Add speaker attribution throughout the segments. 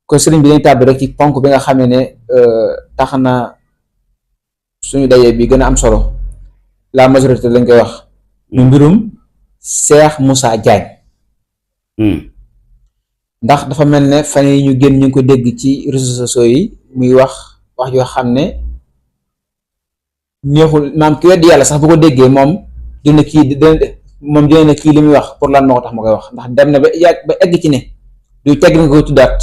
Speaker 1: ko sëriñ bi dañ tàbbi rek ci ponk bi nga xamee ne tax na suñu dajee bi gën a am solo la majorité lañ koy wax mu mbirum Cheikh Moussa Diagne ndax dafa mel ne fan yi ñu génn ñu ngi ko dégg ci réseaux sociaux yi muy wax yoo xam ne neexul maam ki weddi yàlla sax bu ko déggee moom dina ne kii li muy wax pour lan moo ko tax ma koy wax ndax dem na ba egg ci ne du tegg nga koy tuddaat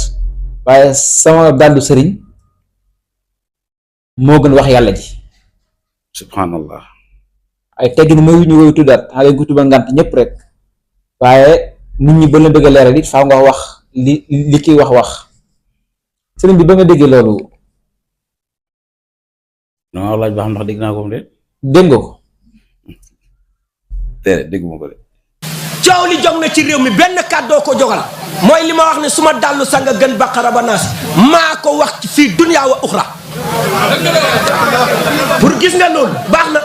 Speaker 1: waaye sama gàddu sëriñ moo gën wax yàlla ji
Speaker 2: subhanallah
Speaker 1: ay tegg ni mooy ñu koy tuddaat xanaa dañ ko tuba ngant ñëpp rek waaye nit ñi ba la bëgg a leeral it faaw nga wax li kiy wax sëriñ bi ba nga déggee loolu
Speaker 2: non laaj ba xam ndax dégg naa ko de
Speaker 1: dégg nga ko
Speaker 2: dégguma ko de
Speaker 3: coow li jog na ci réew mi benn kàddoo ko jogal mooy li ma wax ne su ma dallu sanga gën baqara ba naas maa ko wax ci fii dunya wa uxra pour gis nga loolu baax na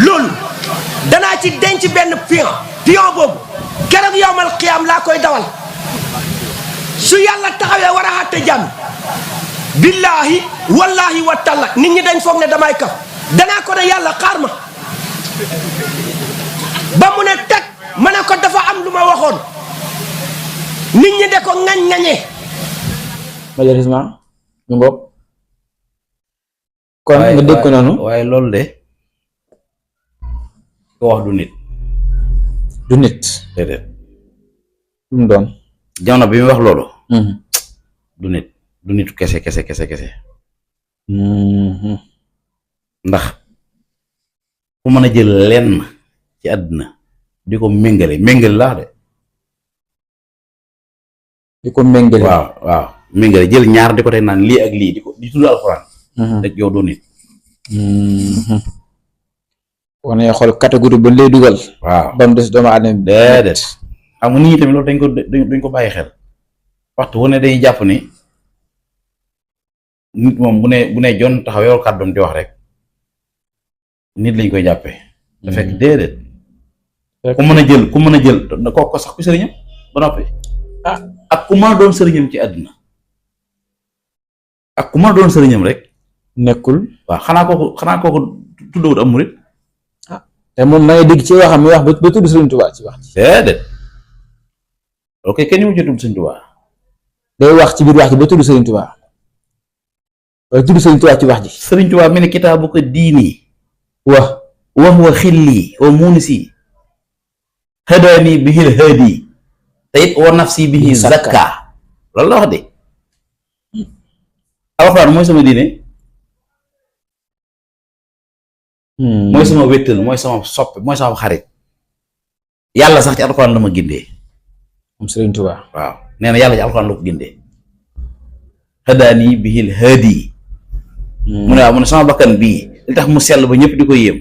Speaker 3: loolu danaa ci denc benn pion boobu keroog yowmal xiyaam laa koy dawal su yàlla taxawee war a àtte jàmm billaahi wallaahi wa taala nit ñi dañ foog ne damay kaf danaa ko ne yàlla xaar ma ba mu ne teg ma ne ko dafa am lu ma waxoon nit ñi de ko ŋañ-ŋañee
Speaker 1: malheureusement ñu ngoog kon nga dégg ko noonu
Speaker 2: waaye loolu de ko wax du nit déedéet
Speaker 1: lu mu doon
Speaker 2: jamono bi mu wax loolu du nit kese ndax ku mën a jël lenn ci àdduna di ko méngale laax de
Speaker 1: di ko méngale
Speaker 2: waaw méngale jël ñaar di ko teg naan lii ak lii di tudd alxuraan rek yow doo nit
Speaker 1: war nañoo xool catégorie ba lay dugal
Speaker 2: waaw
Speaker 1: ba mu des doomu aadama bi
Speaker 2: déedéet xam nga nit ñi tamit loolu duñ ko bàyyi xel waxtu wu ne dañuy jàpp ni nit moom bu ne jon taxaw yow kàddoom di wax rek nit lañ koy jàppee da fekk déedéet ku mën a jël ko sax ku sëriñam ba noppi ak ku mën a doon sëriñam ci àdduna ak ku mën a doon sëriñam rek
Speaker 1: nekkul
Speaker 2: waaw xanaa kooku tuddawut am murit
Speaker 1: te moom ma ngi dégg ci waxam mi wax ba tudd Sëriñ Tuubaa ci wax ci
Speaker 2: déedéet ok kenn ñu mujj tudd Sëriñ Tuubaa
Speaker 1: day wax ci biir wax ji ba tudd Sëriñ Tuubaa wala tudd Sëriñ Tuubaa ci wax ji
Speaker 2: Sëriñ Tuubaa mi ne kitaabu ko diini
Speaker 1: wax
Speaker 2: wa xilli wa munisi hadaani bihil haadi te it wa nafsi bihi zakka loolu la wax de alxuraan mooy sama diine mooy sama wéttal mooy sama soppe mooy sama xarit yàlla sax ci alxuraan la ma gindee
Speaker 1: moom Sëriñ Tuubaa
Speaker 2: waaw nee na yàlla ci alxuraan la ko gindee hadaani bihil haadi mu ne waaw mu ne sama bakkan bii li tax mu sell ba ñëpp di ko yéem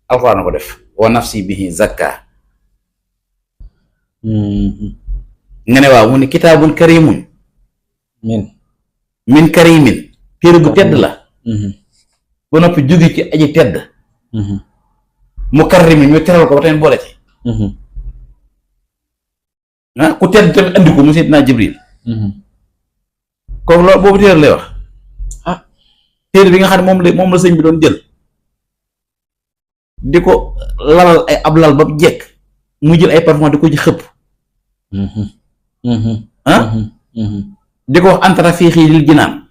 Speaker 2: alxuraan na ko def wa nafsi bihi zakka nga ne waaw mu ne kitaabun karimun min karimin téere bu tedd la ba noppi jóge ci aji tedd mu karrimin ñu teral ko ba tamit boole ci ku tedd tamit andi ko mu Seydina Jibril kooku loolu boobu téere lay wax téere bi nga xam ne moom la sëñ bi doon jël di ko lalal ay ab lal ba jekk mu jël ay parfum di ko ci xëpp di ko wax antara fiixi lil jinaan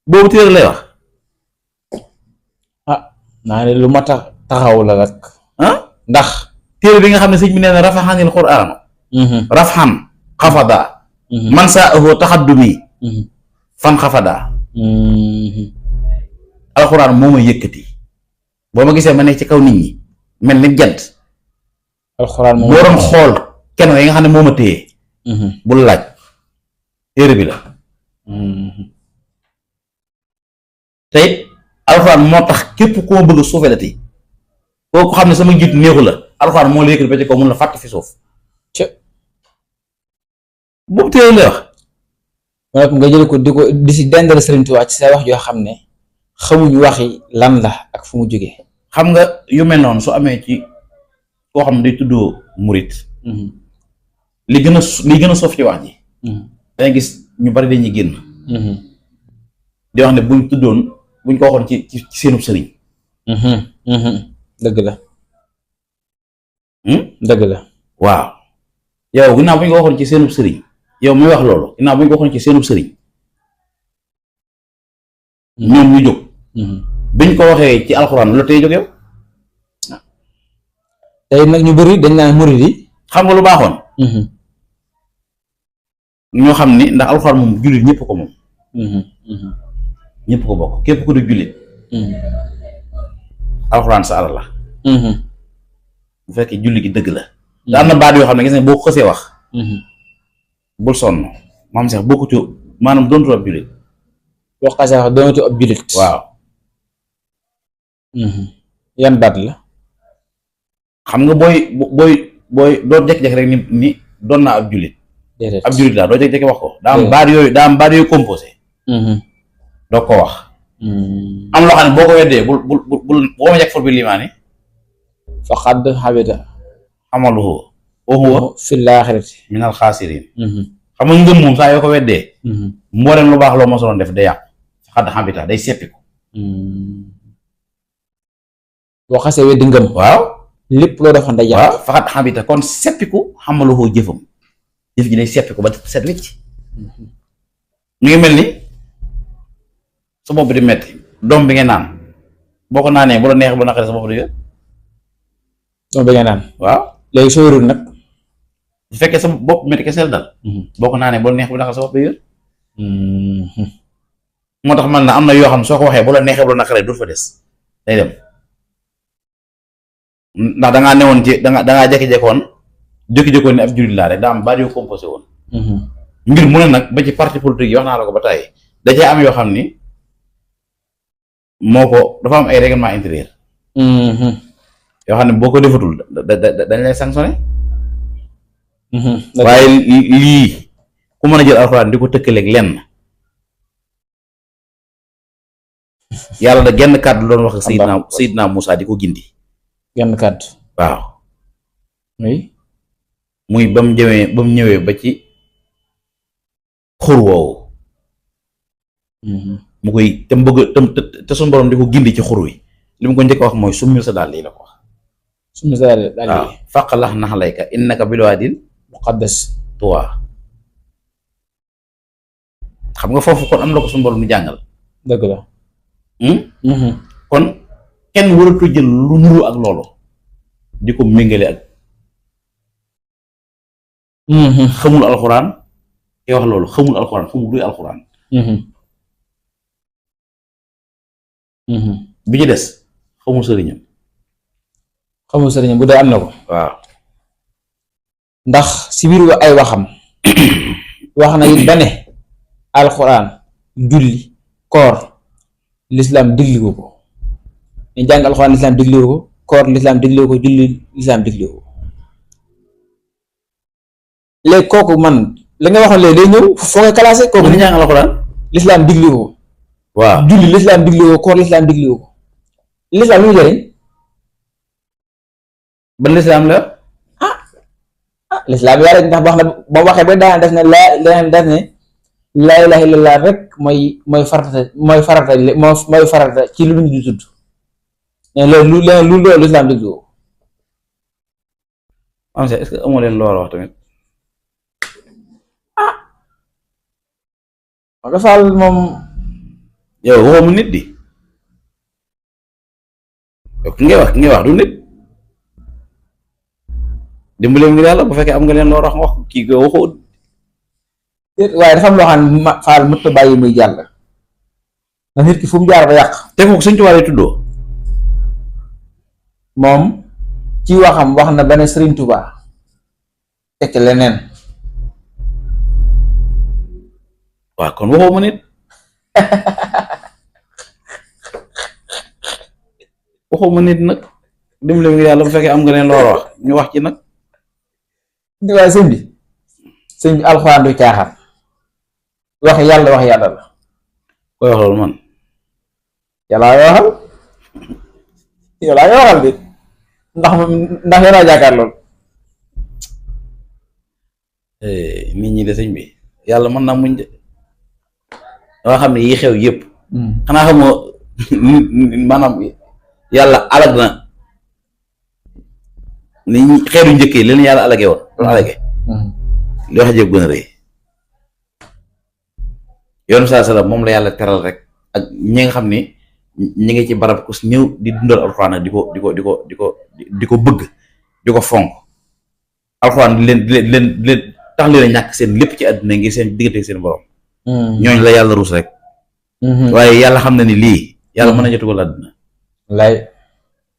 Speaker 2: boobu téere lay wax
Speaker 1: naa ne lu ma taxaw la rek ndax
Speaker 2: téere bi nga xam ne sëñ bi nee na rafaxanil quraanu rafxan xafada man saa ahoo taxaddumi fan xafada alxuraan moo ma yëkkati boo ma gisee ma nekk ci kaw nit ñi mel ni jant
Speaker 1: alxuraan
Speaker 2: boo doon xool kenn yi nga xam ne moo ma téye bul laaj téere bi la te it alxuraan moo tax képp ku ma bëgg a suufeelati koo ko xam ne sama jiitu neexu la alxuraan moo la yëkkati ba ci kaw mun la fàtt fi suuf boobu téere lay wax
Speaker 1: nga jël ko di si dendal Sëriñ Tuubaa ci say wax joo xam ne xamuñu waxi lan la ak fu mu jógee
Speaker 2: xam nga yu mel noonu su amee ci koo xam ne day tuddoo murit li gën a soof ci wax ji dangay gis ñu bari dañuy génn di wax ne buñ tuddoon buñ ko waxoon ci seenub sëriñ
Speaker 1: dëgg la dëgg la
Speaker 2: waaw yow ginnaaw buñ ko waxoon ci seenub sëriñ yow muy wax loolu ginnaaw buñ ko waxoon ci seenub sëriñ ñoom ñu jóg biñ ko waxee ci alxuraan la tey jóg yow
Speaker 1: tey nag ñu bëri dañ naan murid yi
Speaker 2: xam nga lu baaxoon ñoo xam ni ndax alxuraan moom jullit ñëpp ko moom ñëpp ko bokk képp ku du jullit alxuraan sa alal la bu fekkee julli gi dëgg la te am na baat yoo xam ne gis nga boo ko xësee wax bul sonn maam sax boo ko ci maanaam doontu ab jullit
Speaker 1: boo xasee wax doonatu ab jullit
Speaker 2: waaw
Speaker 1: yan baat la
Speaker 2: xam nga booy doo jekk-jekk rek ni doon naa ab jullit
Speaker 1: déedéet
Speaker 2: ab jullit laa doo jekk-jekk wax ko daa am baat yooyu composé doo ko wax am loo xam ne boo ko weddee bul boo ma jekk for bi limaani
Speaker 1: faqad habita
Speaker 2: amaluhu wa huwa
Speaker 1: fil aaxirati
Speaker 2: minal xaasiriin xam nga ngëm moom saa yoo ko weddee mboolem lu baax loo mosoon def day yàqu faqad habita day seppiku
Speaker 1: boo xasee weddi ngëm
Speaker 2: waaw
Speaker 1: lépp loo defoon day yàqu
Speaker 2: waaw faqad habita kon seppiku amaluhu jëfam jëf ji day seppiku ba set wicc ñu ngi mel ni sa bopp di metti doom bi nga naan boo ko naanee bu la neex bu naqaree sa bopp di wér
Speaker 1: doom bi nga naan
Speaker 2: waaw
Speaker 1: léegi soo wérul nag
Speaker 2: bu fekkee sa bopp metti kese la dal boo ko naanee bu la neex bu naqaree sa bopp di wér moo tax man na am na yoo xam ne soo ko waxee bu la neexee bu la naqaree du fa des day dem ndax dangaa newoon ci dangaa jékki-jékkoon jékki-jékkoon ni ab jullit laa rek daa am baat yoo composé woon mbir mu ne nag ba ci parti politique yi wax naa la ko ba tàyyi da cee am yoo xam ni moo ko dafa am ay règlement intérieur yoo xam ne boo ko defatul dañ lay sanctionné waaye lii ku mën a jël alxuraan di ko tëkkaleeg lenn yàlla da genn kàddu doon wax ak Seydina Moussa di ko gindi
Speaker 1: genn kàddu
Speaker 2: waaw
Speaker 1: oui
Speaker 2: muy ba mu ñëwee ba ci xur woowu mu koy te mu bëgg te suñu borom di ko gindi ci xur wi li mu ko njëkk a wax mooy summil sa dàll yi la ko wax
Speaker 1: summil sa dàll yi
Speaker 2: waaw faqlax naxlayka innaka bil waadil
Speaker 1: muqaddas
Speaker 2: tuwa xam nga foofu kon am na ko suñu borom di jàngal
Speaker 1: dëgg la
Speaker 2: kon kenn waratu jël lu nuru ak loolu di ko méngale ak xamul alxuraan te wax loolu xamul alxuraan xamul luy alxuraan bi ci des xamul sëriñam
Speaker 1: bu dee am na ko
Speaker 2: waaw
Speaker 1: ndax si biir ay waxam wax na it ba ne alxuraan julli koor lislaam digliwu ko ñu jàng alxuraan lislaam digliwu ko koor lislaam digliwu ko julli lislaam digliwu ko léegi kooku man li nga waxoon léegi day ñëw foo koy classé kooku
Speaker 2: ni jàng alxuraan
Speaker 1: lislaam digliwu ko
Speaker 2: waaw
Speaker 1: julli lislaam digliwu ko koor lislaam digliwu ko lislaam lu mu jëriñ
Speaker 2: ban lislaam la
Speaker 1: lislaam yaa rek ndax wax na ba waxee ba daana def ne laa ilaaha illallaah rek mooy farata ci lu ñu di tudd mais loolu lislaam digliwu ko
Speaker 2: am est-ce que amoo leen loolu wax tamit
Speaker 1: nga faal moom
Speaker 2: yow waxoo mu nit di yow ki ngay wax du nit dimbale ngir yàlla bu fekkee am nga leen loo wax wax kii ko waxoo
Speaker 1: waaye dafa am loo xam ne faal mënut a bàyyi muy jàll ndax nit ki fu mu jaar ba yàq
Speaker 2: te foofu Sëñ Tuubaa lay tuddoo
Speaker 1: moom ci waxam wax na ba ne Sëriñ Tuubaa tekk leneen
Speaker 2: waaw kon waxoo ma nit waxoo ma nit nag dimbale ngir yàlla bu fekkee am nga leen loo wax ñu wax ci nag
Speaker 1: waaye sëñ bi alxuraan du caaxaan wax yàlla la
Speaker 2: koy wax loolu man
Speaker 1: yàllaa nga waxal bi ndax yàllaa jàkkaar loolu
Speaker 2: nit ñi de sëñ bi yàlla mën naa muñ de danga xam ne yi xew yëpp xanaa xamoo maanaam yàlla alag na ni xeetu njëkk yi leen yàlla alage woon doon alage li wax jëf gën a rëy yoonu saa salaam moom la yàlla teral rek ak ñi nga xam ni ñi ngi ci barab ku ñëw di dundal alxuraan ak di ko bëgg di ko fonk alxuraan di leen tax leen a ñàkk seen lépp ci àdduna ngir seen diggante seen borom ñooñ la yàlla ruus rek waaye yàlla xam na ni lii yàlla mën na jotugal àdduna
Speaker 1: lay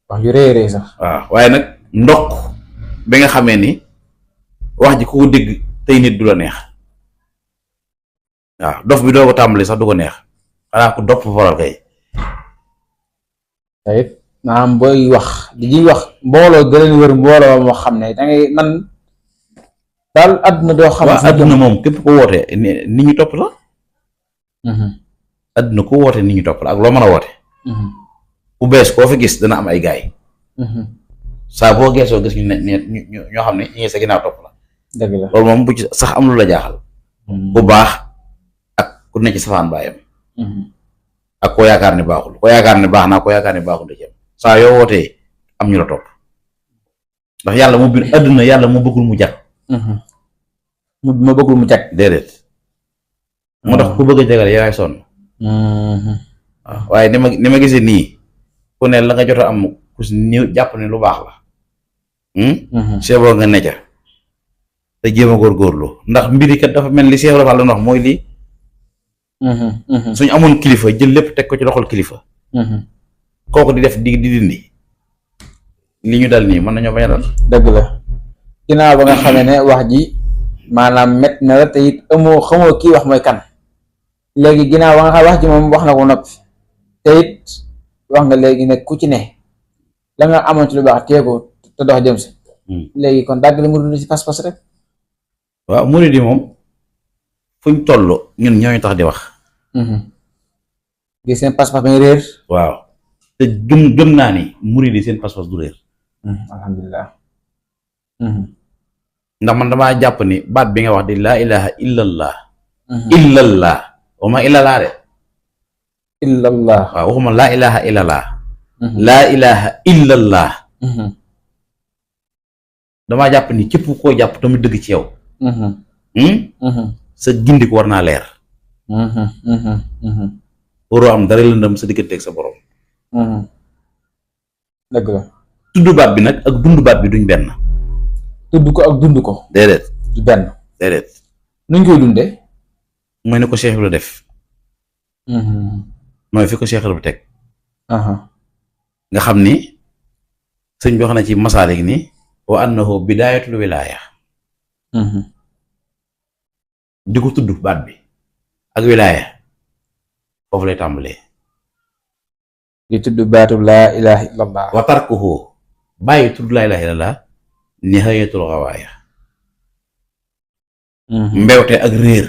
Speaker 1: wax yu rëy rëy sax
Speaker 2: waaw waaye nag ndokk bi nga xamee ni wax ji ku ko dégg tey nit du la neex waaw dof bi doo ko tàmbali sax du ko neex xanaa ko dopp faral kay
Speaker 1: tayit maanaam booy wax di ñuy wax mbooloo gën a wër mbooloo moo xam ne dangay man daal àdduna doo xam
Speaker 2: waaw àdduna moom képp ko woote nit ñi topp la àdduna ko woote nit ñi topp la ak loo mën a woote ku bees koo fi gis dana am ay gaay saa boo geesoo gis ñu ne ñoo xam ne ñi ngi sa ginnaaw topp la
Speaker 1: dëgg la
Speaker 2: loolu moom bu ci sax am lu la jaaxal bu baax ak ku ne ci safaan baayam ak koo yaakaar ni baaxul koo yaakaar ni baax naa koo yaakaar ni baaxul da ci am saa yoo wootee am ñu la topp ndax yàlla mu bind àdduna yàlla mu bëggul mu jag
Speaker 1: ma bëggul mu jag
Speaker 2: déedéet moo tax ku bëgg a jagal yaay sonn waaw waaye ni ma gisee nii ku ne la nga jot a am ku ñëw jàpp ne lu baax la seeboo nga ne ca te jéem a góorgóorlu ndax mbiri kat dafa mel li Cheikh Ibrahima la wax mooy lii suñu amoon kilifa jël lépp teg ko ci loxol kilifa kooku di def di dindi li ñu dal nii mën nañoo bañ a dal
Speaker 1: dëgg la ginnaaw ba nga xamee ne wax ji maanaam met na la te it xamoo kii wax mooy kan léegi ginnaaw ba nga xam wax ji moom wax na ko noppi te it wax nga léegi ne ku ci ne la nga amoon ci lu baax teeko te dox jëm si léegi kon dàgg la mu dund ci pas-pas rek
Speaker 2: waaw murid yi moom fuñ toll ñun ñooñu tax di wax
Speaker 1: gis seen pas-pas bañ réer
Speaker 2: waaw te gëm naa ni murid yi seen pas-pas du réer
Speaker 1: alhamdulilah
Speaker 2: ndax man damaa jàpp ni baat bi nga wax di laa ilaha illallah illallah waxuma illallah de
Speaker 1: illallah
Speaker 2: waaw waxuma laa ilaha illallah laa ilaha illallah damaa jàpp ni képp koo jàpp tamit dëgg ci yow sa gindi ko war naa leer waroo am dara lëndëm sa digganteeg sa borom
Speaker 1: dëgg la
Speaker 2: tudd baat bi nag ak dund baat bi duñ benn
Speaker 1: tudd ko ak dund ko
Speaker 2: déedéet
Speaker 1: du benn
Speaker 2: déedéet
Speaker 1: nuñ koy dundee
Speaker 2: mooy ne ko Cheikh la def mooy fi ko Cheikh la teg nga xam ni sëñ bi wax na ci masaalik ni wa annahu bidaayatul wilaaya di ko tudd baat bi ak wilaaya foofu lay tàmbalee
Speaker 1: di tudd baatu laa ilaha illallah
Speaker 2: wa tarkuhu bàyyi tudd laa ilaha illallah nihayatul xawaaya mbewte ak réer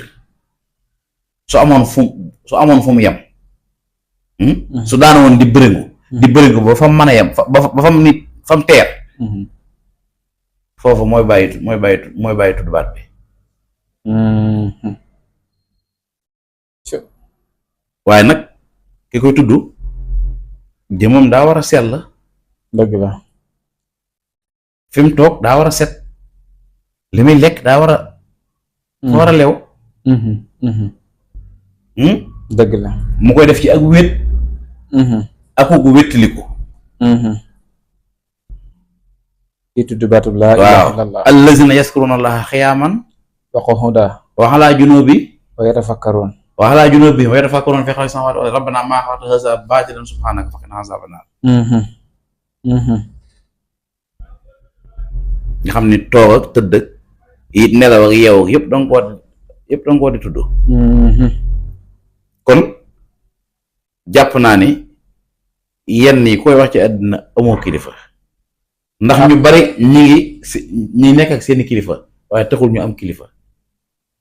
Speaker 2: su amoon fu mu yem su daana woon di bërëngu ba fam mën a yem ba fam nit fam teer foofu mooy bàyyi tudd baat bi waaye nag ki koy tudd jëmam daa war a sell
Speaker 1: dëgg la
Speaker 2: fi mu toog daa war a set li muy lekk daa war a lew
Speaker 1: dëgg la
Speaker 2: mu koy def ci ak wét ak ko wéttiliku
Speaker 1: di tudd baatu laa ilaha illallah
Speaker 2: allazina yaskuruna allaha xiyaaman
Speaker 1: wa qu'udan
Speaker 2: wa ala junubi
Speaker 1: wa yatafakkarun
Speaker 2: wa ala junubi wa yatafakkarun fi xalqis samawati wal ardi rabbana ma xalaqta haza baatilan subhanaka faqina azaban nar nga xam ni toog ak tëdd ak it nelaw ak yeew ak yëpp danga koo di tudd kon jàpp naa ni yenn yi koy wax ci àddina amoo kilifa ndax ñu bari ñi nekk ak seeni kilifa waaye taxul ñu am kilifa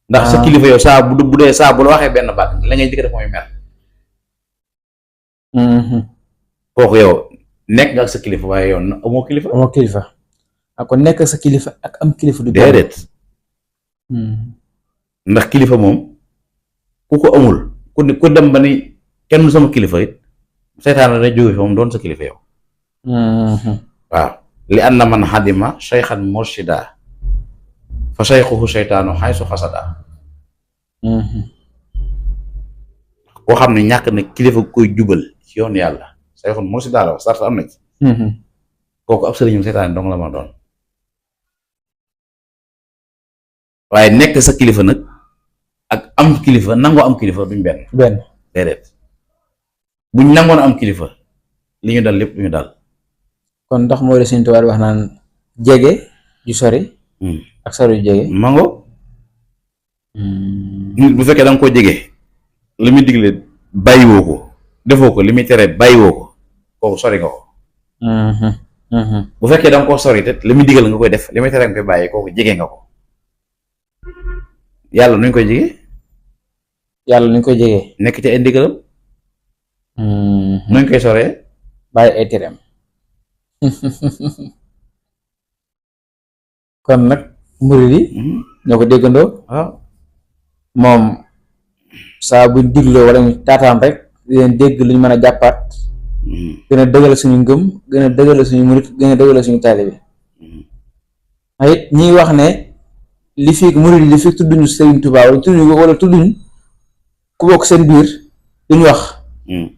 Speaker 2: ndax sa kilifa yow saa bu dee saa bu la waxee benn baat la ngay jëkk def mooy mer kooku yow nekk nga ak sa kilifa waaye yow amoo kilifa
Speaker 1: ak kon nekk sa kilifa ak am kilifa du
Speaker 2: déedéet ndax kilifa moom ku ko amul ku dem ba ni kenn du sama kilifa it seytaane day jóge fi moom doon sa kilifa yow. waaw li anna man xadima shaykhan murshida fa shaykhuhu seytaanu xaysu xasada. koo xam ne ñàkk na kilifa koy jubal ci yoon yàlla shaykhun murshida la wax sart am na ci. kooku ab sëriñam seytaane dong la ma doon. waaye nekk sa kilifa nag ak am kilifa nangoo am kilifa duñ benn déedéet buñ nangoon am kilifa li ñu dal lépp du ñu dal.
Speaker 1: kon ndax moo de Sëriñ Tuubaa wax naan jege ju sori ak sori ju jege
Speaker 2: mango nit bu fekkee da nga koo jege li muy digle bàyyiwoo ko defoo ko li muy tere bàyyiwoo ko kooku sori nga ko. bu fekkee da nga koo sori te li muy digal nga koy def li muy tere nga koy bàyyi kooku jege nga ko. yàlla nuñ koy jege.
Speaker 1: yàlla nuñ koy jege.
Speaker 2: nekk ci ay ndigalam. nuñ koy soree.
Speaker 1: bàyyi ay tereem. kon nag murid yi ñoo ko déggandoo.
Speaker 2: waaw
Speaker 1: moom saa buñ digloo wala ñu taataan rek di leen dégg lu ñu mën a jàppaat. gën a dëgale suñu ngëm gën a dëgale suñu murid gën a dëgale suñu taalibe. it ñiy wax ne li fi murid li fi tudduñu Sëriñ Tuubaa wala tudduñ ku bokk seen biir duñu wax.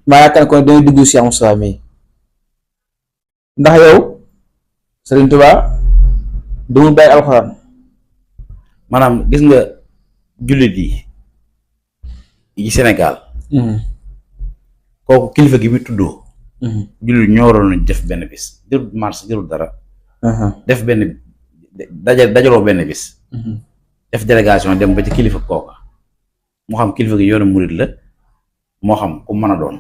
Speaker 1: maa yaakaar ko ne dañuy dugg Cheikh Moustapha mi ndax yow Sëriñ Tuubaa du mu bàyyi alxuraan.
Speaker 2: maanaam gis nga jullit yi Sénégal. kooku kilifa gi muy tuddoo. jullit ñoo waroon a def benn bis jërul marché jërul dara. def benn dajaloo benn bis. def délégation dem ba ci kilifa kooka moo xam kilifa gi yoonu murit la moo xam ku mën a doon.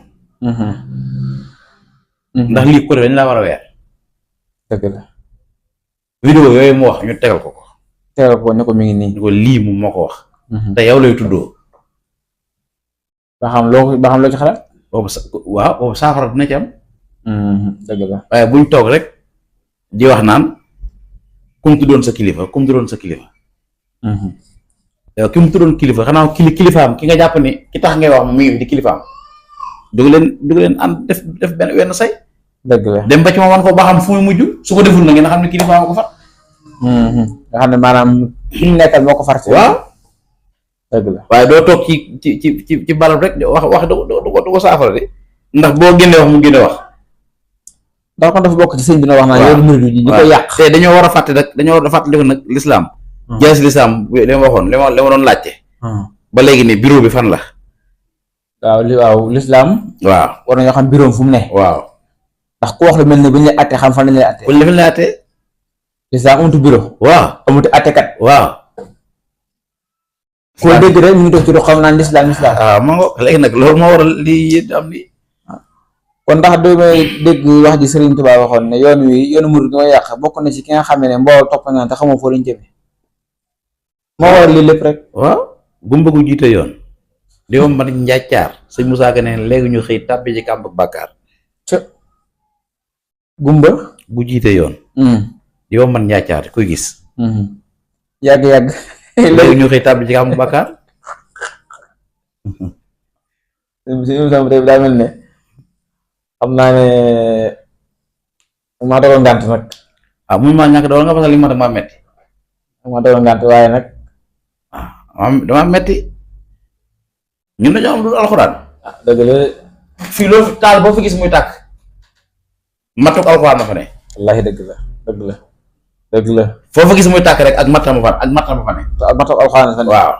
Speaker 2: ndax lii ko dañ laa war a weer.
Speaker 1: dëgg la.
Speaker 2: vidéo yooyu mu wax ñu tegal ko.
Speaker 1: tegal ko ne ko mi ngi nii.
Speaker 2: ñu ko lii moom moo ko wax. te yow lay tuddoo.
Speaker 1: ba xam loo ci xalaat.
Speaker 2: boobu saafara dina ci am.
Speaker 1: dëgg la.
Speaker 2: waaye buñ toog rek di wax naan kum tuddoon sa kilifa kum tuddoon sa kilifa. yow ki mu tuddoon kilifa xanaa kilifaam ki nga jàpp ni ki tax ngay wax moom mi ngi di kilifaam dugg leen ànd def benn wenn say.
Speaker 1: dëgg la
Speaker 2: dem ba ci ma wan ko ba xam fu muy mujj su ko deful na ngeen xam ne kilifaam ko far.
Speaker 1: nga xam ne maanaam ki ñu nekkal moo ko far.
Speaker 2: waaw.
Speaker 1: dëgg la
Speaker 2: waaye doo toog ci balab rek wax du ko saafara de ndax boo génnee wax mu génne wax.
Speaker 1: ndax kon dafa bokk ci sëñ bi na wax naa yoonu murid yi ñu koy yàq.
Speaker 2: te dañoo war a fàtte nag lislaam jaasi lislaam li ma waxoon li ma doon laajte. ba léegi ne bureau bi fan la.
Speaker 1: waaw lislaam.
Speaker 2: waaw
Speaker 1: war nañoo xam bureau fu mu ne.
Speaker 2: waaw
Speaker 1: ndax ku wax lu mel ne bu ñu lay àttee xam fan lañ lay àttee.
Speaker 2: bu ñu lay àttee.
Speaker 1: lislaam amutu bureau.
Speaker 2: waaw
Speaker 1: amutu àttekat.
Speaker 2: waaw.
Speaker 1: foo dégg rek mu ngi toog ci dox xam naan lislaam.
Speaker 2: waaw ma ngo léegi nag loolu moo waral lii yéen am ni
Speaker 1: kon ndax doo may dégg wax ji Sëriñ Tuubaa waxoon ne yoonu murid nga yàq bokk na ci ki nga xam ne mbooloo topp naan te xamoo foo lañ jëmee moo waral lii lépp rek.
Speaker 2: waaw gumba gu jiite yoon di wam man njàccaar sëñ Moussa Ka ne léegi ñu xëy tàbbi ci kàmb bàkkaar.
Speaker 1: gumba
Speaker 2: gu jiite yoon. di wam man njàccaar kuy gis.
Speaker 1: yàgg.
Speaker 2: léegi ñu xëy tàbbi ci kàmb bàkkaar.
Speaker 1: daa mel ne xam naa ne maa doon ngànt nag.
Speaker 2: mun maa ñàkk doon nga parce que li ma dama metti.
Speaker 1: maa doon ngànt waaye nag.
Speaker 2: dama metti ñun dañoo am lu alxuraan.
Speaker 1: dëgg la.
Speaker 2: fii loo fi taal boo fi gis muy tàkk. matuk alxuraan na fa ne.
Speaker 1: wallaahi dëgg la.
Speaker 2: foo fa gis muy tàkk rek ak matam fa ne.
Speaker 1: ak matuk alxuraan na fa ne.
Speaker 2: waaw.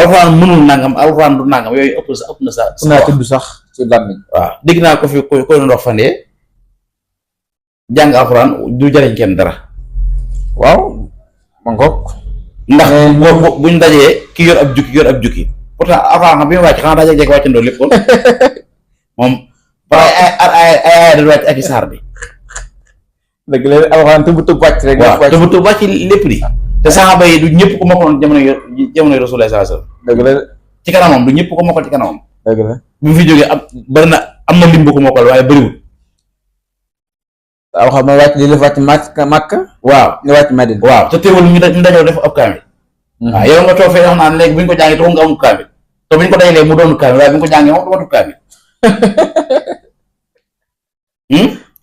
Speaker 2: alxuraan mënul nangam alxuraan du nangam yooyu ëpp na sa.
Speaker 1: ëpp naa tudd sax ci làmmiñ.
Speaker 2: waaw dégg naa ko fi koy doon wax fan yee jàng alxuraan du jariñ kenn dara.
Speaker 1: waaw ma ngoog.
Speaker 2: ndax buñ dajee ki yor ab jukki pourtant alxuraan xam bi mu wàcc xanaa daa jeg wàccandoo lépp kon moom ay da wàcc ak i saar bi.
Speaker 1: dëgg la alxuraan tëb wàcc rek.
Speaker 2: waaw tëb wàcc lépp di. te saxaaba yi du ñëpp ko mokkaloon jamono Rasulullah sallallahu alayhi wasallam.
Speaker 1: dëgg la
Speaker 2: ci kanamam du ñëpp ko mokkal ci kanamam.
Speaker 1: dëgg la
Speaker 2: bi mu fi jógee am na lim bu ko mokkal waaye bëriwul.
Speaker 1: waaw xam nga wàcc li la wàcc Makka.
Speaker 2: waaw
Speaker 1: nga wàcc Madina.
Speaker 2: waaw te teewul ñu dajoo def ab kaamil. waaw yow nga toog fee wax naan léegi bu ñu ko jàngee taxul nga amul kaamil te bu ñu ko dajalee mu doon kaamil waaye bu ñu ko jàngee moom du matu kaamil.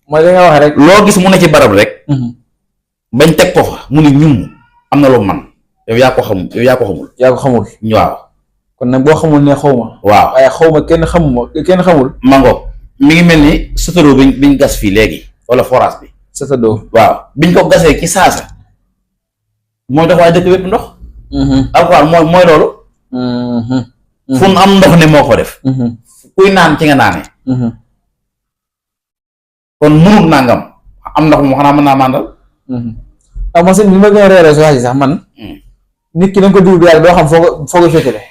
Speaker 1: mooy li nga wax rek.
Speaker 2: loo gis mu ne ci barab rek. bañ teg ko fa mu ni ñum am na loo man yow yaa ko xamul yow yaa ko xamul.
Speaker 1: yaa ko xamul.
Speaker 2: waaw.
Speaker 1: kon nag boo xamul ne xaw ma.
Speaker 2: waaw
Speaker 1: waaye xaw ma kenn xamul.
Speaker 2: mangoog mi ngi mel ni sutaro biñ gas fii léegi wala forage bi.
Speaker 1: satadoo.
Speaker 2: waaw biñ ko gasee ci saasa mooy tax waaye dëkk bépp ndox. alxuraan mooy loolu. fu mu am ndox ne moo ko def. kuy naan ci nga naane. kon munul nangam am ndox moom xanaa mën naa màndal.
Speaker 1: man sëñ bi ma gën a reeree si wax ji sax man. nit ki da nga ko dugg yàlla doo xam foo ko féetale.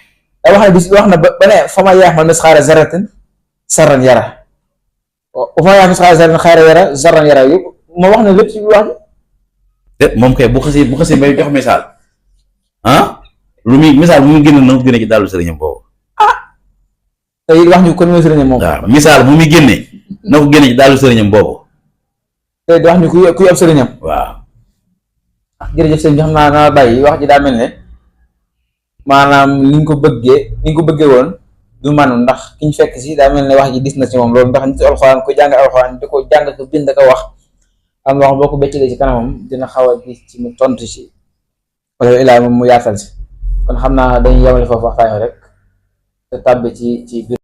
Speaker 1: da wax ne bis wax na ba ne fa ma yaax ma misqaala zarratin sarran yara. fa ma yaax misqaala zarratin xayran yara zarran yara yëpp ma wax ne lépp ci wax ji.
Speaker 2: moom kay bu xasee bay jox misaal lu muy misaal bu muy génne na ko génne ci dàllu sëriñam boobu.
Speaker 1: te it wax ñu kon mooy sëriñam moom.
Speaker 2: waaw misaal bu muy génne na ko génne ci dàllu sëriñam boobu.
Speaker 1: te wax ñu kuy ab sëriñam.
Speaker 2: waaw.
Speaker 1: jërëjëf sëñ bi xam naa bàyyi wax ji daa mel ne maanaam ni nga ko bëggee woon du manu ndax ki ñu fekk si daa mel ne wax ji dis na ci moom loolu ndax nit alxuraan ko jàng alxuraan di ko jàng ko bind ko wax am wax boo ko beccalee ci kanamam dina xaw a gis ci mu tontu si wala ilaa moom mu yaatal si kon xam naa dañuy yemale foofu waxtaan rek te tàbbi ci biir